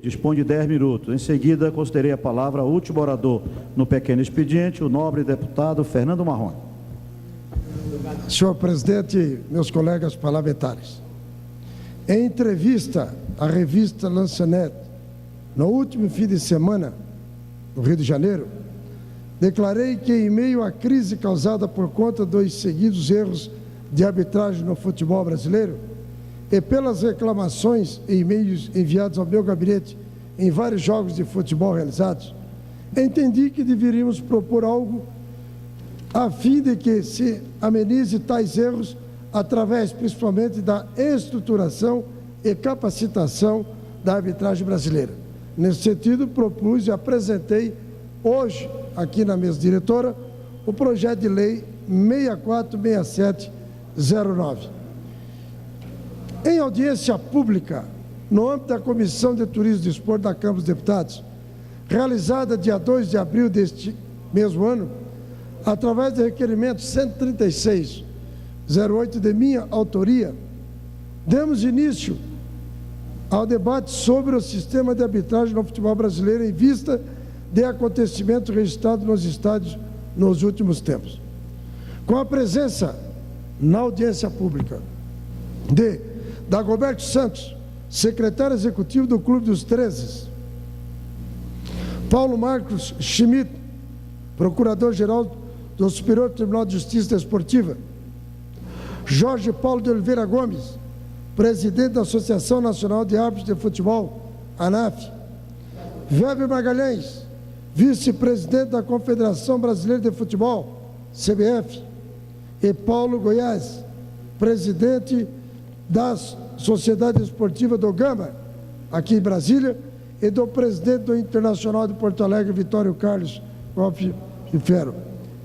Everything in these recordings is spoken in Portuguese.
dispõe de 10 minutos. Em seguida, concederei a palavra ao último orador no pequeno expediente, o nobre deputado Fernando Marrone. Senhor presidente, meus colegas parlamentares, em entrevista à revista Lançanet, no último fim de semana, no Rio de Janeiro, declarei que, em meio à crise causada por conta dos seguidos erros de arbitragem no futebol brasileiro e pelas reclamações e e-mails enviados ao meu gabinete em vários jogos de futebol realizados, entendi que deveríamos propor algo a fim de que se amenize tais erros através, principalmente, da estruturação e capacitação da arbitragem brasileira. Nesse sentido, propus e apresentei hoje, aqui na mesa diretora, o projeto de lei 646709. Em audiência pública, no âmbito da Comissão de Turismo e Desporto da Câmara dos Deputados, realizada dia 2 de abril deste mesmo ano, através do requerimento 136-08 de minha autoria, demos início ao debate sobre o sistema de arbitragem no futebol brasileiro em vista de acontecimentos registrados nos estádios nos últimos tempos. Com a presença na audiência pública de Dagoberto Santos, secretário executivo do Clube dos 13, Paulo Marcos Schmidt, procurador-geral do Superior Tribunal de Justiça Desportiva, Jorge Paulo de Oliveira Gomes, presidente da Associação Nacional de Árbitros de Futebol, ANAF, Weber Magalhães, vice-presidente da Confederação Brasileira de Futebol, CBF, e Paulo Goiás, presidente da Sociedade Esportiva do Gama, aqui em Brasília, e do presidente do Internacional de Porto Alegre, Vitório Carlos Goff e Ferro.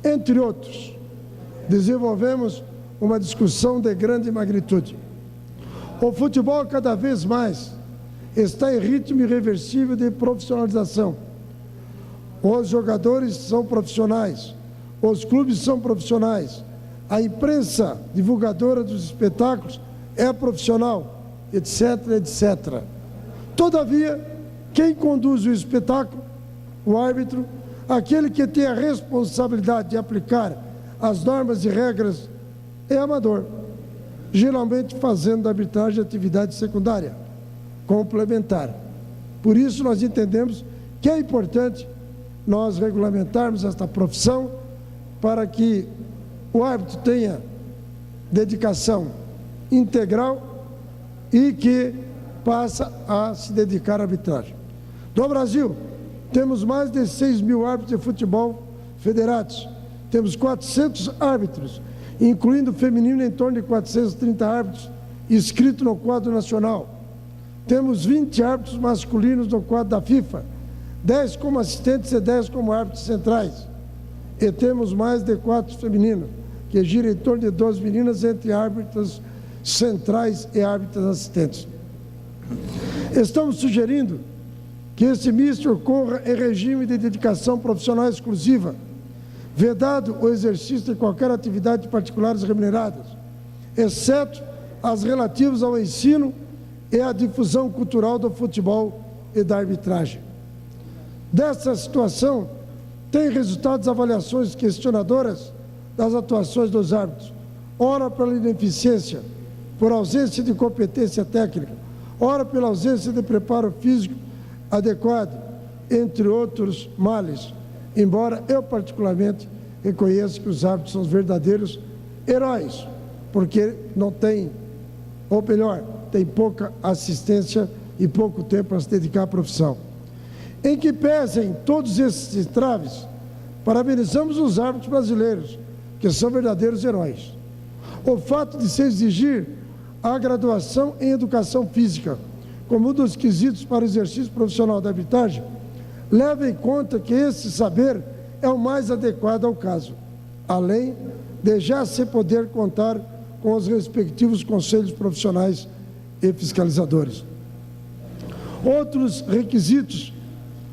Entre outros, desenvolvemos uma discussão de grande magnitude. O futebol, cada vez mais, está em ritmo irreversível de profissionalização. Os jogadores são profissionais, os clubes são profissionais, a imprensa divulgadora dos espetáculos é profissional, etc, etc. Todavia, quem conduz o espetáculo, o árbitro, aquele que tem a responsabilidade de aplicar as normas e regras, é amador, geralmente fazendo da arbitragem atividade secundária, complementar. Por isso, nós entendemos que é importante nós regulamentarmos esta profissão para que o árbitro tenha dedicação integral e que passa a se dedicar à arbitragem. No Brasil, temos mais de 6 mil árbitros de futebol federados, temos 400 árbitros, incluindo feminino em torno de 430 árbitros inscritos no quadro nacional. Temos 20 árbitros masculinos no quadro da FIFA, 10 como assistentes e 10 como árbitros centrais. E temos mais de 4 femininos, que giram em torno de 12 meninas entre árbitros centrais e árbitros assistentes. Estamos sugerindo que esse misto ocorra em regime de dedicação profissional exclusiva, vedado o exercício de qualquer atividade de particulares remuneradas, exceto as relativas ao ensino e à difusão cultural do futebol e da arbitragem. Dessa situação, tem resultados avaliações questionadoras das atuações dos árbitros, ora pela ineficiência, por ausência de competência técnica, ora pela ausência de preparo físico adequado, entre outros males, embora eu particularmente reconheça que os árbitros são os verdadeiros heróis, porque não tem, ou melhor, tem pouca assistência e pouco tempo para se dedicar à profissão. Em que pesem todos esses entraves, parabenizamos os árbitros brasileiros, que são verdadeiros heróis. O fato de se exigir a graduação em educação física como um dos quesitos para o exercício profissional da arbitragem, leva em conta que esse saber é o mais adequado ao caso, além de já se poder contar com os respectivos conselhos profissionais e fiscalizadores. Outros requisitos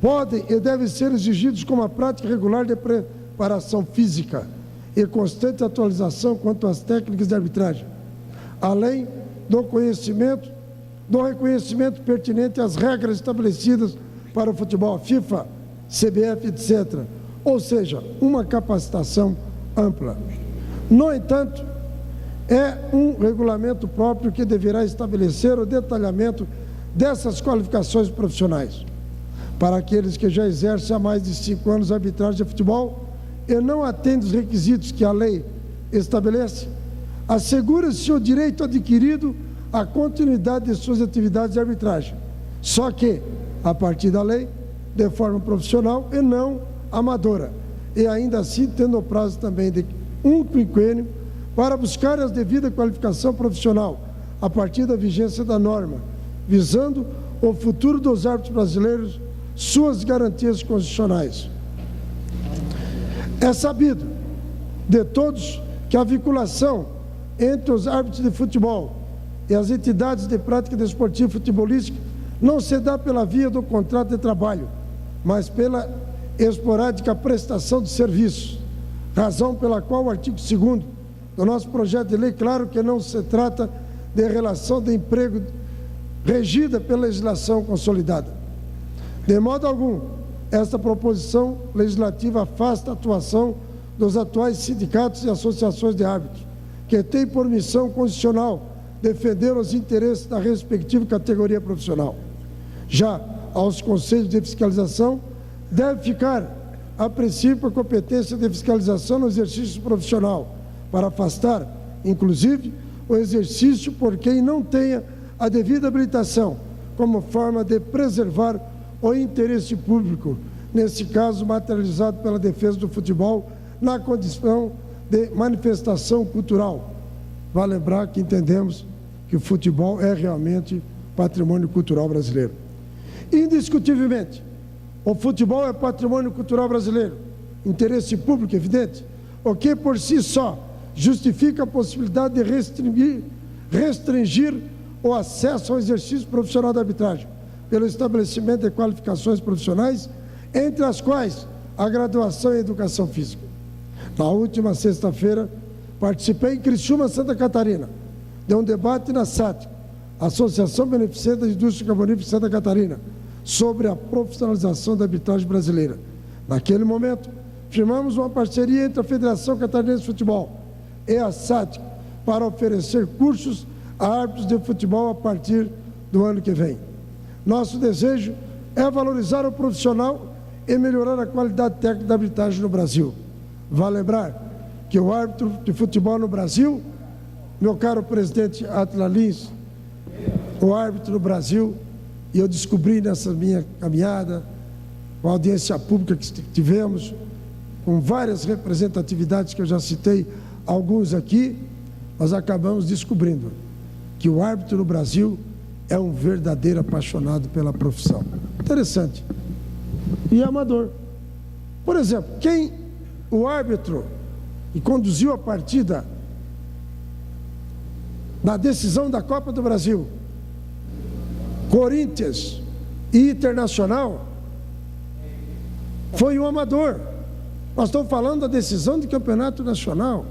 podem e devem ser exigidos como a prática regular de preparação física e constante atualização quanto às técnicas de arbitragem, além do conhecimento do reconhecimento pertinente às regras estabelecidas para o futebol, FIFA, CBF, etc. Ou seja, uma capacitação ampla. No entanto, é um regulamento próprio que deverá estabelecer o detalhamento dessas qualificações profissionais. Para aqueles que já exercem há mais de 5 anos a arbitragem de futebol e não atendem os requisitos que a lei estabelece, assegura-se o direito adquirido à continuidade de suas atividades de arbitragem, só que, a partir da lei, de forma profissional e não amadora, e ainda assim tendo o prazo também de um quinquênio para buscar a devida qualificação profissional, a partir da vigência da norma, visando o futuro dos árbitros brasileiros, suas garantias constitucionais. É sabido de todos que a vinculação entre os árbitros de futebol e as entidades de prática desportiva futebolística não se dá pela via do contrato de trabalho, mas pela esporádica prestação de serviços, razão pela qual o artigo 2º do nosso projeto de lei, claro que não se trata de relação de emprego regida pela legislação consolidada. De modo algum, esta proposição legislativa afasta a atuação dos atuais sindicatos e associações de árbitros, que têm por missão constitucional defender os interesses da respectiva categoria profissional. Já aos conselhos de fiscalização, deve ficar, a princípio, a competência de fiscalização no exercício profissional, para afastar, inclusive, o exercício por quem não tenha a devida habilitação, como forma de preservar o interesse público, nesse caso materializado pela defesa do futebol, na condição de manifestação cultural. Vale lembrar que entendemos que o futebol é realmente patrimônio cultural brasileiro. Indiscutivelmente, o futebol é patrimônio cultural brasileiro, interesse público evidente, o que por si só justifica a possibilidade de restringir o acesso ao exercício profissional da arbitragem, pelo estabelecimento de qualificações profissionais, entre as quais a graduação em educação física. Na última sexta-feira, participei em Criciúma, Santa Catarina, de um debate na SAT, Associação Beneficente da Indústria Carbonífera de Santa Catarina, sobre a profissionalização da arbitragem brasileira. Naquele momento, firmamos uma parceria entre a Federação Catarinense de Futebol e a SAT para oferecer cursos a árbitros de futebol a partir do ano que vem. Nosso desejo é valorizar o profissional e melhorar a qualidade técnica da arbitragem no Brasil. Vale lembrar que o árbitro de futebol no Brasil, meu caro presidente Átila Lins, o árbitro no Brasil, e eu descobri nessa minha caminhada, com a audiência pública que tivemos, com várias representatividades que eu já citei, alguns aqui, nós acabamos descobrindo que o árbitro no Brasil é um verdadeiro apaixonado pela profissão. Interessante. E amador. Por exemplo, o árbitro que conduziu a partida na decisão da Copa do Brasil, Corinthians e Internacional, foi um amador. Nós estamos falando da decisão de campeonato nacional.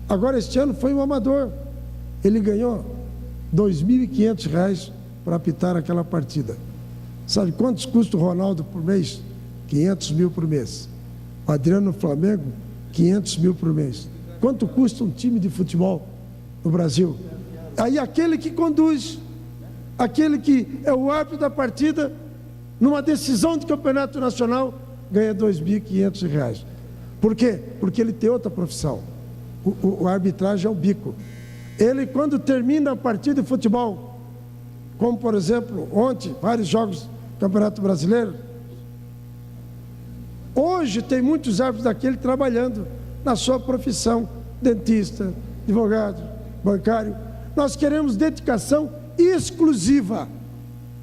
Agora, este ano, foi um amador. Ele ganhou R$ 2.500 para apitar aquela partida. Sabe quantos custa o Ronaldo por mês? 500 mil por mês. O Adriano no Flamengo, 500 mil por mês. Quanto custa um time de futebol no Brasil? Aí aquele que conduz, aquele que é o árbitro da partida, numa decisão de campeonato nacional, ganha R$ 2.500. Por quê? Porque ele tem outra profissão. O arbitragem é o bico. Ele, quando termina a partida de futebol, como por exemplo, ontem, vários jogos do Campeonato Brasileiro, hoje tem muitos árbitros daquele trabalhando na sua profissão, dentista, advogado, bancário. Nós queremos dedicação exclusiva.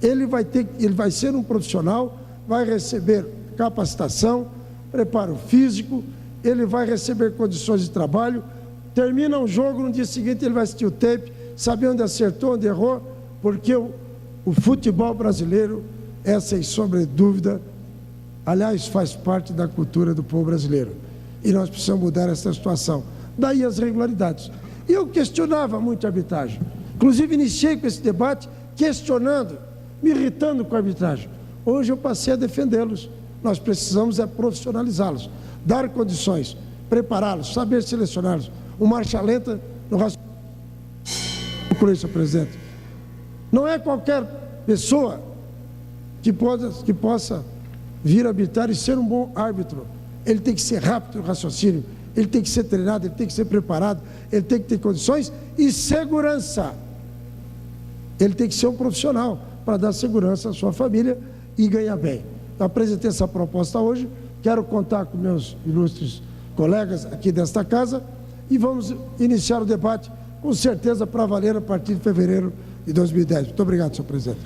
Ele vai ser um profissional, vai receber capacitação, preparo físico, ele vai receber condições de trabalho, termina um jogo, no dia seguinte ele vai assistir o tape, saber onde acertou, onde errou, porque o futebol brasileiro é, sem sombra de dúvida, aliás, faz parte da cultura do povo brasileiro. E nós precisamos mudar essa situação. Daí as irregularidades. E eu questionava muito a arbitragem. Inclusive, iniciei com esse debate questionando, me irritando com a arbitragem. Hoje eu passei a defendê-los. Nós precisamos é profissionalizá-los, dar condições, prepará-los, saber selecioná-los. O marcha lenta no raciocínio. Concluí, senhor presidente. Não é qualquer pessoa que possa vir arbitrar e ser um bom árbitro. Ele tem que ser rápido no raciocínio, ele tem que ser treinado, ele tem que ser preparado, ele tem que ter condições e segurança. Ele tem que ser um profissional para dar segurança à sua família e ganhar bem. Eu apresentei essa proposta hoje, quero contar com meus ilustres colegas aqui desta casa e vamos iniciar o debate com certeza para valer a partir de fevereiro de 2010. Muito obrigado, senhor presidente.